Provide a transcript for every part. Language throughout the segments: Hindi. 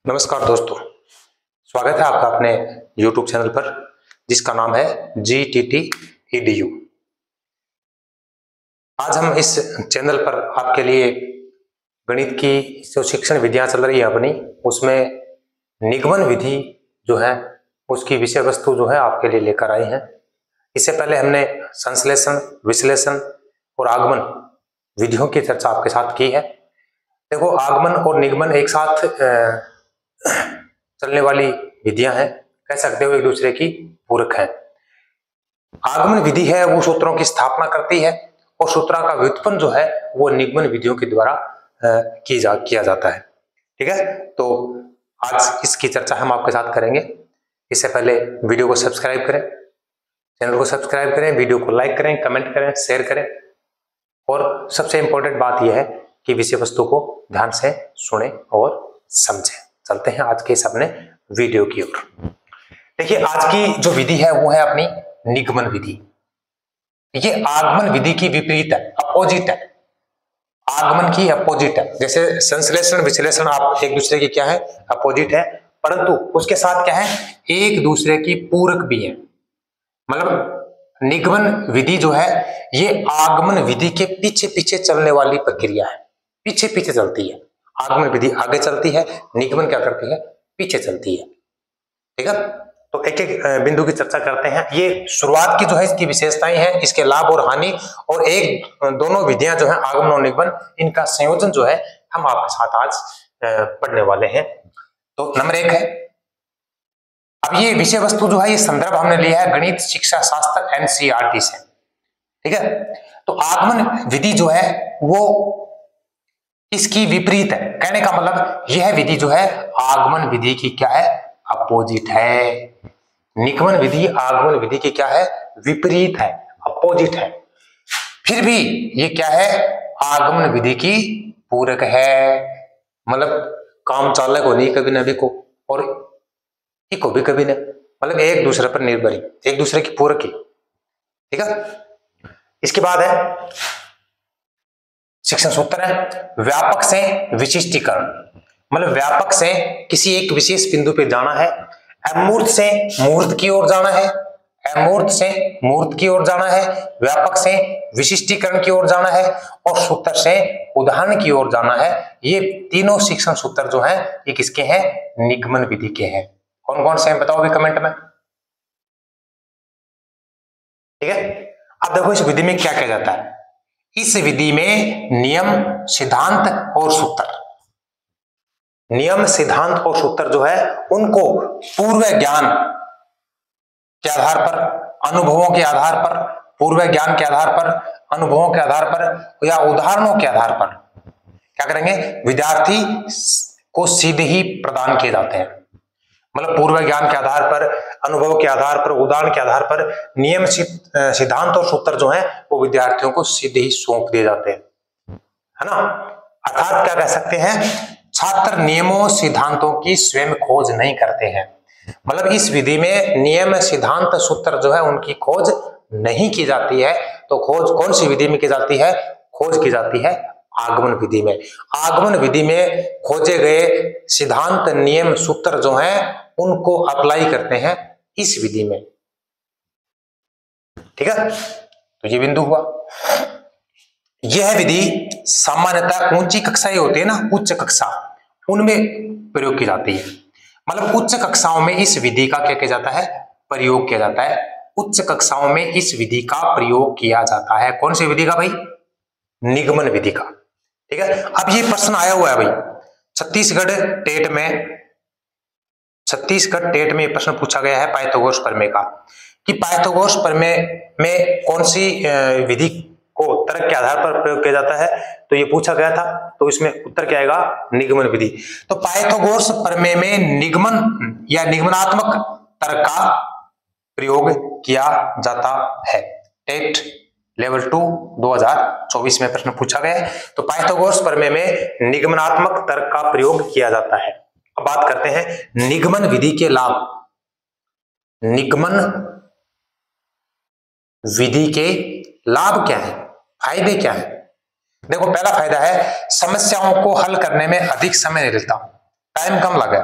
नमस्कार दोस्तों, स्वागत है आपका अपने YouTube चैनल पर जिसका नाम है GTT EDU। आज हम इस चैनल पर आपके लिए गणित की जो शिक्षण विधियां चल रही है अपनी, उसमें निगमन विधि जो है उसकी विषय वस्तु जो है आपके लिए लेकर आए हैं। इससे पहले हमने संश्लेषण, विश्लेषण और आगमन विधियों की चर्चा आपके साथ की है। देखो, आगमन और निगमन एक साथ चलने वाली विधियां हैं, कह सकते हो एक दूसरे की पूरक है। आगमन विधि है वो सूत्रों की स्थापना करती है और सूत्रों का व्युत्पन्न जो है वो निगमन विधियों के द्वारा किया जाता है। ठीक है, तो आज इसकी चर्चा हम आपके साथ करेंगे। इससे पहले वीडियो को सब्सक्राइब करें, चैनल को सब्सक्राइब करें, वीडियो को लाइक करें, कमेंट करें, शेयर करें और सबसे इंपॉर्टेंट बात यह है कि विषय वस्तु को ध्यान से सुने और समझें। चलते हैं आज के इस अपने वीडियो की ओर। देखिए, आज की जो विधि है वो है अपनी निगमन विधि। ये आगमन विधि की विपरीत है, अपोजिट है, आगमन की अपोजिट है। जैसे संश्लेषण, विश्लेषण आप एक दूसरे की क्या है, अपोजिट है, परंतु उसके साथ क्या है, एक दूसरे की पूरक भी है। मतलब निगमन विधि जो है ये आगमन विधि के पीछे पीछे चलने वाली प्रक्रिया है, पीछे पीछे चलती है। आगमन विधि आगे चलती है, निगमन क्या करती है, पीछे चलती है। ठीक है, तो एक एक बिंदु की चर्चा करते हैं। ये शुरुआत की जो है इसकी विशेषताएं हैं, इसके लाभ और हानि, और एक दोनों विधियां जो है आगमन और निगमन, इनका संयोजन जो है हम आपके साथ आज पढ़ने वाले हैं। तो नंबर 1 है, अब ये विषय वस्तु जो है ये संदर्भ हमने लिया है गणित शिक्षा शास्त्र NCERT से। ठीक है, तो आगमन विधि जो है वो इसकी विपरीत है। कहने का मतलब यह विधि जो है आगमन विधि की क्या है, अपोजिट है। निगमन विधि आगमन विधि की क्या है, विपरीत है, अपोजिट है। फिर भी ये क्या है, आगमन विधि की पूरक है। मतलब काम चालक हो नहीं कभी नभी को, और को भी कभी न, मतलब एक दूसरे पर निर्भर ही, एक दूसरे की पूरक ही। ठीक है, इसके बाद है शिक्षण सूत्र है व्यापक से विशिष्टीकरण। मतलब व्यापक से किसी एक विशेष बिंदु पे जाना है, अमूर्त से मूर्त की ओर जाना है, अमूर्त से मूर्त की ओर जाना है, व्यापक से विशिष्टीकरण की ओर जाना है, और सूत्र से उदाहरण की ओर जाना है। ये तीनों शिक्षण सूत्र जो हैं ये किसके हैं, निगमन विधि के हैं। कौन कौन से हैं बताओ भी कमेंट में। ठीक है, अब देखो इस विधि में क्या किया जाता है। इस विधि में नियम, सिद्धांत और सूत्र, नियम, सिद्धांत और सूत्र जो है उनको पूर्व ज्ञान के आधार पर, अनुभवों के आधार पर, पूर्व ज्ञान के आधार पर, अनुभवों के आधार पर या उदाहरणों के आधार पर क्या करेंगे, विद्यार्थी को सीधे ही प्रदान किए जाते हैं। मतलब पूर्व ज्ञान के आधार पर, अनुभव के आधार पर, उदाहरण के आधार पर नियम, सिद्धांत और सूत्र जो है वो विद्यार्थियों को सीधे ही सौंप दिए जाते हैं, है ना। अर्थात क्या कह सकते हैं, छात्र नियमों सिद्धांतों की स्वयं खोज नहीं करते हैं। मतलब इस विधि में नियम, सिद्धांत, सूत्र जो है उनकी खोज नहीं की जाती है। तो खोज कौन सी विधि में की जाती है, खोज की जाती है आगमन विधि में। आगमन विधि में खोजे गए सिद्धांत, नियम, सूत्र जो हैं उनको अप्लाई करते हैं इस विधि में। ठीक है, तो ये बिंदु हुआ। यह विधि सामान्यतः ऊंची कक्षाएं होती है ना, उच्च कक्षा, उनमें प्रयोग की जाती है। मतलब उच्च कक्षाओं में इस विधि का क्या किया जाता है, प्रयोग किया जाता है। उच्च कक्षाओं में इस विधि का प्रयोग किया जाता है। कौन सी विधि का भाई, निगमन विधि का। ठीक है, अब ये प्रश्न आया हुआ है भाई छत्तीसगढ़ टेट में प्रश्न पूछा गया है पाइथागोरस प्रमेय का, कि पाइथागोरस प्रमेय में कौन सी विधि को तर्क के आधार पर प्रयोग किया जाता है। तो ये पूछा गया था, तो इसमें उत्तर क्या आएगा, निगमन विधि। तो पाइथागोरस प्रमेय में निगमन या निगमनात्मक तर्क का प्रयोग किया जाता है। टेट लेवल 2 2024 में प्रश्न पूछा गया है। तो पाइथागोरस प्रमेय में निगमनात्मक तर्क का प्रयोग किया जाता है। अब बात करते हैं निगमन विधि के लाभ। निगमन विधि के लाभ क्या है, फायदे क्या है। देखो पहला फायदा है समस्याओं को हल करने में अधिक समय नहीं लगता, टाइम कम लगे।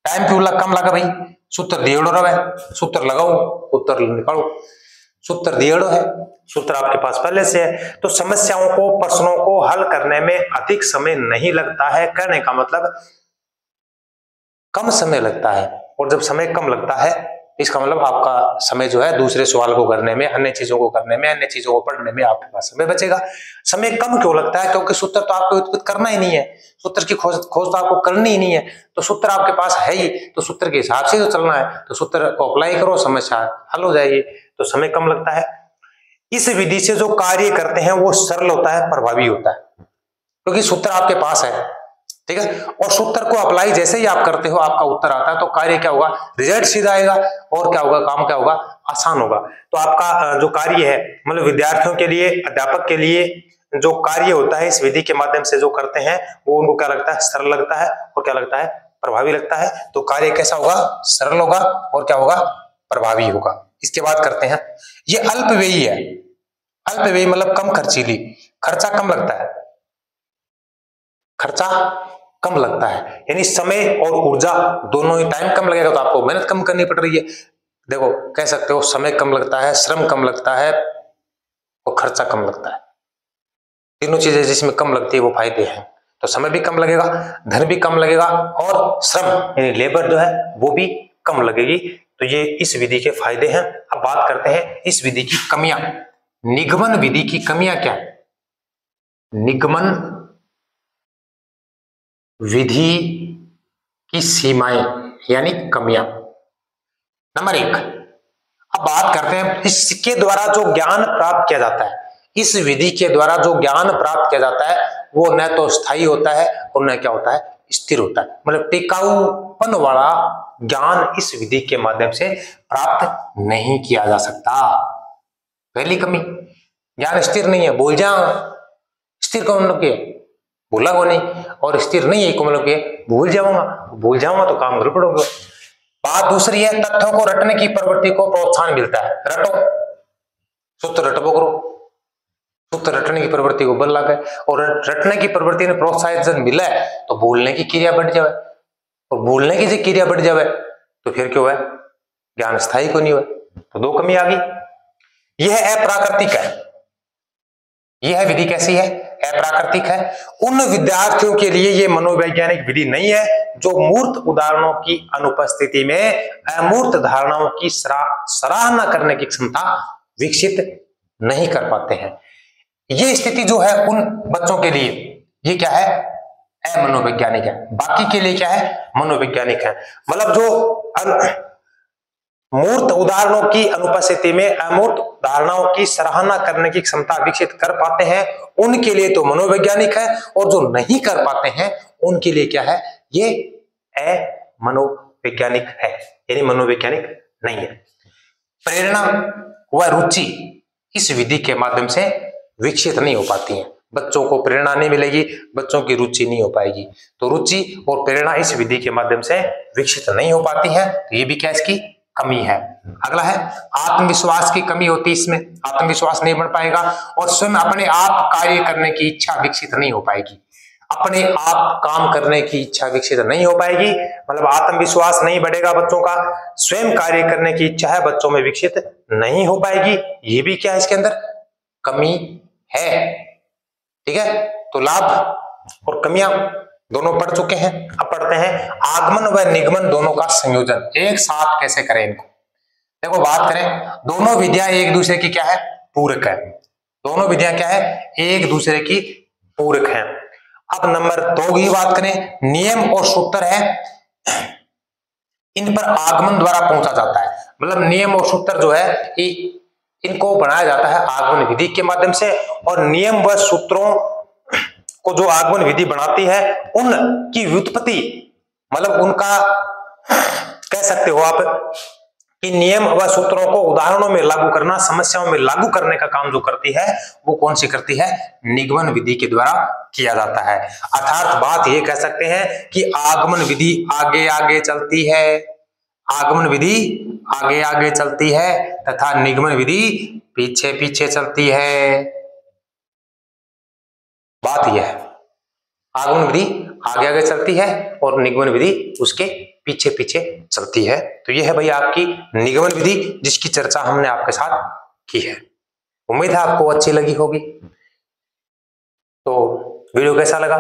टाइम क्यों कम लगा भाई? सूत्र दिएड़ो रहे, सूत्र लगाओ, उत्तर निकालो। सूत्र दिएड़ो है, सूत्र आपके पास पहले से है, तो समस्याओं को, प्रश्नों को हल करने में अधिक समय नहीं लगता है। कहने का मतलब कम समय लगता है, और जब समय कम लगता है इसका मतलब आपका समय जो है दूसरे सवाल को करने में, अन्य चीजों को करने में, अन्य चीजों को पढ़ने में आपके पास समय बचेगा। समय कम क्यों लगता है? क्योंकि सूत्र तो आपको उत्पत्ति करना ही नहीं है, सूत्र की खोज तो आपको करनी ही नहीं है, तो सूत्र आपके पास है ही, तो सूत्र के हिसाब से तो चलना है, तो सूत्र को अप्लाई करो, समस्या हल हो जाएगी, तो समय कम लगता है। इस विधि से जो कार्य करते हैं वो सरल होता है, प्रभावी होता है, क्योंकि सूत्र आपके पास है, ठीक है। और सूत्र को अप्लाई जैसे ही आप करते हो आपका उत्तर आता है, तो कार्य क्या होगा? रिजल्ट सीधा आएगा, और क्या होगा? काम क्या होगा? आसान होगा। तो आपका जो कार्य है, मतलब विद्यार्थियों के लिए, अध्यापक के लिए जो कार्य होता है इस विधि के माध्यम से जो करते हैं वो उनको क्या लगता है? सरल लगता है, और क्या लगता है? प्रभावी लगता है। तो कार्य कैसा होगा? सरल होगा, और क्या होगा? प्रभावी होगा। इसके बाद करते हैं, ये अल्पव्ययी है। अल्पव्ययी मतलब कम खर्चीली, खर्चा कम लगता है, खर्चा कम लगता है, यानी समय और ऊर्जा दोनों ही, टाइम कम लगेगा तो आपको मेहनत कम करनी पड़ रही है। देखो कह सकते हो समय कम लगता है, श्रम कम लगता है, और खर्चा कम लगता है। तीनों चीजें जिसमें कम लगती है वो फायदे हैं। तो समय भी कम लगेगा, धन भी कम लगेगा, और श्रम यानी लेबर जो है वो भी कम लगेगी। तो ये इस विधि के फायदे हैं। अब बात करते हैं इस विधि की कमियां। निगमन विधि की कमियां क्या है? निगमन विधि की सीमाएं यानी कमियां। नंबर 1, अब बात करते हैं इसके द्वारा जो ज्ञान प्राप्त किया जाता है, इस विधि के द्वारा जो ज्ञान प्राप्त किया जाता है वो न तो स्थायी होता है और न क्या होता है? स्थिर होता है। मतलब टिकाऊपन वाला ज्ञान इस विधि के माध्यम से प्राप्त नहीं किया जा सकता। पहली कमी, ज्ञान स्थिर नहीं है, भूल जाओ। स्थिर का मतलब क्या? भूला को नहीं, और स्थिर नहीं है को मतलब क्या? भूल जाऊंगा तो काम गड़बड़ होगा। बात दूसरी है, तथ्यों को रटने की प्रवृत्ति को प्रोत्साहन मिलता है। रटो, सूत्र रटबो करो, सूत्र रटने की प्रवृत्ति को बल लगे, और रटने की प्रवृत्ति ने प्रोत्साहित जब मिला है तो भूलने की क्रिया बढ़ जाए, और भूलने की जो क्रिया बढ़ जाए तो फिर क्यों है? ज्ञान स्थायी को नहीं हुआ। तो दो कमी आ गई। यह अप्राकृतिक है, यह विधि कैसी है? अप्राकृतिक है। उन विद्यार्थियों के लिए यह मनोवैज्ञानिक विधि नहीं है जो मूर्त उदाहरणों की अनुपस्थिति में अमूर्त धारणाओं की सराहना करने की क्षमता विकसित नहीं कर पाते हैं। ये स्थिति जो है उन बच्चों के लिए ये क्या है? अमनोवैज्ञानिक है। बाकी के लिए क्या है? मनोवैज्ञानिक है। मतलब जो मूर्त उदाहरणों की अनुपस्थिति में अमूर्त धारणाओं की सराहना करने की क्षमता विकसित कर पाते हैं उनके लिए तो मनोवैज्ञानिक है, और जो नहीं कर पाते हैं उनके लिए क्या है? ये अमनोवैज्ञानिक है, यानी मनोवैज्ञानिक नहीं है। प्रेरणा व रुचि इस विधि के माध्यम से विकसित नहीं हो पाती है। बच्चों को प्रेरणा नहीं मिलेगी, बच्चों की रुचि नहीं हो पाएगी, तो रुचि और प्रेरणा इस विधि के माध्यम से विकसित नहीं हो पाती है। तो ये भी क्या इसकी कमी है। अगला है आत्मविश्वास की कमी होती है इसमें, आत्मविश्वास नहीं बढ़ पाएगा, और स्वयं अपने आप कार्य करने की इच्छा विकसित नहीं हो पाएगी। अपने आप काम करने की इच्छा विकसित नहीं हो पाएगी, मतलब आत्मविश्वास नहीं बढ़ेगा बच्चों का, स्वयं कार्य करने की इच्छा है बच्चों में विकसित नहीं हो पाएगी। ये भी क्या है? इसके अंदर कमी है। ठीक है, तो लाभ और कमियां दोनों पढ़ चुके हैं। अब पढ़ते हैं आगमन व निगमन दोनों का संयोजन एक साथ कैसे करें इनको। देखो बात करें, दोनों विधियां एक दूसरे की क्या है? पूरक है। दोनों विधियां क्या है? एक दूसरे की पूरक है। अब नंबर 2 की बात करें, नियम और सूत्र है, इन पर आगमन द्वारा पहुंचा जाता है। मतलब नियम और सूत्र जो है इनको बनाया जाता है आगमन विधि के माध्यम से, और नियम व सूत्रों को जो आगमन विधि बनाती है उनकी व्युत्पत्ति, मतलब उनका कह सकते हो आप कि नियम व सूत्रों को उदाहरणों में लागू करना, समस्याओं में लागू करने का काम जो करती है वो कौन सी करती है? निगमन विधि के द्वारा किया जाता है। अर्थात बात ये कह सकते हैं कि आगमन विधि आगे आगे चलती है, आगमन विधि आगे आगे चलती है तथा निगमन विधि पीछे पीछे चलती है। बात यह है, आगमन विधि आगे आगे चलती है और निगमन विधि उसके पीछे पीछे चलती है। तो यह है भाई आपकी निगमन विधि, जिसकी चर्चा हमने आपके साथ की है। उम्मीद है आपको अच्छी लगी होगी। तो वीडियो कैसा लगा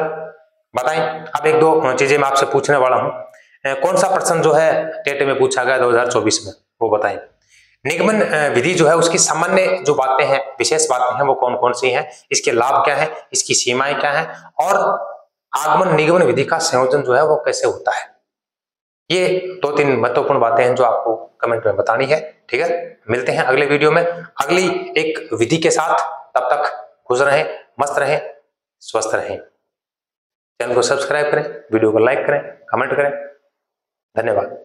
बताएं। अब एक दो चीजें मैं आपसे पूछने वाला हूं। कौन सा प्रश्न जो है टेट में पूछा गया 2024 में, वो बताएं। निगमन विधि जो है उसकी सामान्य जो बातें हैं, विशेष बातें हैं, वो कौन कौन सी हैं, इसके लाभ क्या है, इसकी सीमाएं क्या है, और आगमन निगमन विधि का संयोजन जो है वो कैसे होता है। ये दो तीन महत्वपूर्ण बातें हैं जो आपको कमेंट में बतानी है। ठीक है, मिलते हैं अगले वीडियो में अगली एक विधि के साथ। तब तक खुश रहें, मस्त रहें, स्वस्थ रहें। चैनल को सब्सक्राइब करें, वीडियो को लाइक करें, कमेंट करें। धन्यवाद।